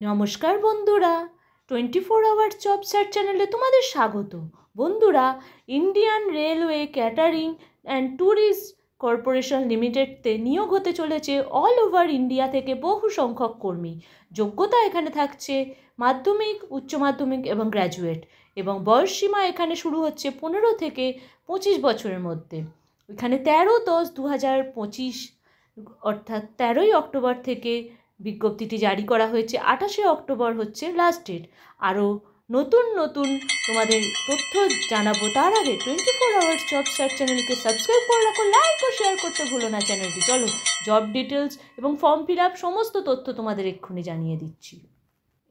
নমস্কার বন্ধুরা, 24 hour job search চ্যানেলে তোমাদের স্বাগত। বন্ধুরা, Indian railway catering and tourist corporation লিমিটেডতে নিয়োগ হতে চলেছে অল ওভার ইন্ডিয়া থেকে বহু সংখ্যক কর্মী। যোগ্যতা এখানে থাকছে মাধ্যমিক, উচ্চ মাধ্যমিক এবং গ্র্যাজুয়েট, এবং বয়সসীমা এখানে শুরু হচ্ছে 15 থেকে 25 বছরের মধ্যে। এখানে 13/10/2025 অর্থাৎ 13ই অক্টোবর থেকে বিজ্ঞপ্তিটি জারি করা হয়েছে। 28শে অক্টোবর হচ্ছে লাস্ট ডেট। আরও নতুন নতুন তোমাদের তথ্য জানাবো, তার আগে 24 আওয়ার্স জব সার্চ চ্যানেলকে সাবস্ক্রাইব করে রাখো, লাইক ও শেয়ার করতে ভুলো না চ্যানেলটি। চলো, জব ডিটেলস এবং ফর্ম ফিল আপ সমস্ত তথ্য তোমাদের এক্ষুনি জানিয়ে দিচ্ছি।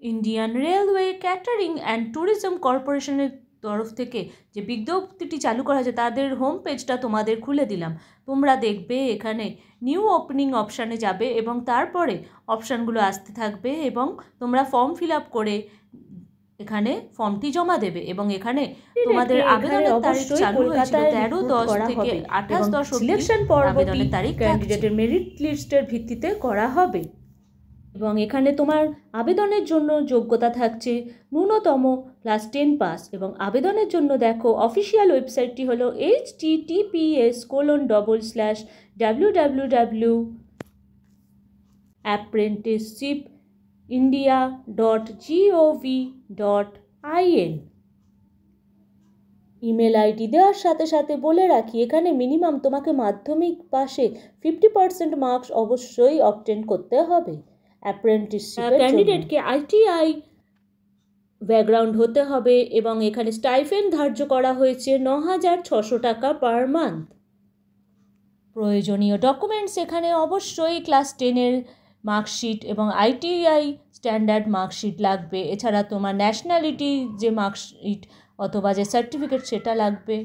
Indian railway catering and tourism কর্পোরেশনের তরফ থেকে যে বিজ্ঞপ্তিটি চালু করা হয়েছে তাদের হোম পেজটা তোমাদের খুলে দিলাম। তোমরা দেখবে এখানে নিউ ওপেনিং অপশানে যাবে এবং তারপরে অপশানগুলো আসতে থাকবে এবং তোমরা ফর্ম ফিল আপ করে এখানে ফর্মটি জমা দেবে। এবং এখানে তোমাদের আবেদনের তারিখ চালু হয়েছিল 13/10 থেকে 28/10 সিলেকশন আবেদনের তারিখ ক্যান্ডিডেটের মেরিট লিস্টের ভিত্তিতে করা হবে। এবং এখানে তোমার আবেদনের জন্য যোগ্যতা থাকছে ন্যূনতম ক্লাস 10 পাস। এবং আবেদনের জন্য দেখো অফিসিয়াল ওয়েবসাইটটি হলো https://www.apprenticeshipindia.gov.in। ইমেল আইডি দেওয়ার সাথে সাথে বলে রাখি, এখানে মিনিমাম তোমাকে মাধ্যমিক পাশে 50% মার্কস অবশ্যই অবটেন করতে হবে। অ্যাপ্রেন্টিসশিপের ক্যান্ডিডেটকে ITI ব্যাকগ্রাউন্ড হতে হবে এবং এখানে স্টাইফেন্ড ধার্য করা হয়েছে 9,600 টাকা পার মান্থ। প্রয়োজনীয় ডকুমেন্টস এখানে অবশ্যই ক্লাস 10-এর মার্কশিট এবং ITI স্ট্যান্ডার্ড মার্কশিট লাগবে। এছাড়া তোমার ন্যাশনালিটি যে মার্কশিট অথবা যে সার্টিফিকেট সেটা লাগবে।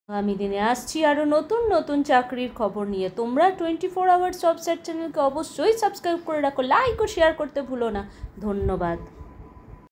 আমি দিনে আসছি আরও নতুন নতুন চাকরির খবর নিয়ে। তোমরা 24 আওয়ার্স জব সার্চ চ্যানেলকে অবশ্যই সাবস্ক্রাইব করে রাখো, লাইক ও শেয়ার করতে ভুলো না। ধন্যবাদ।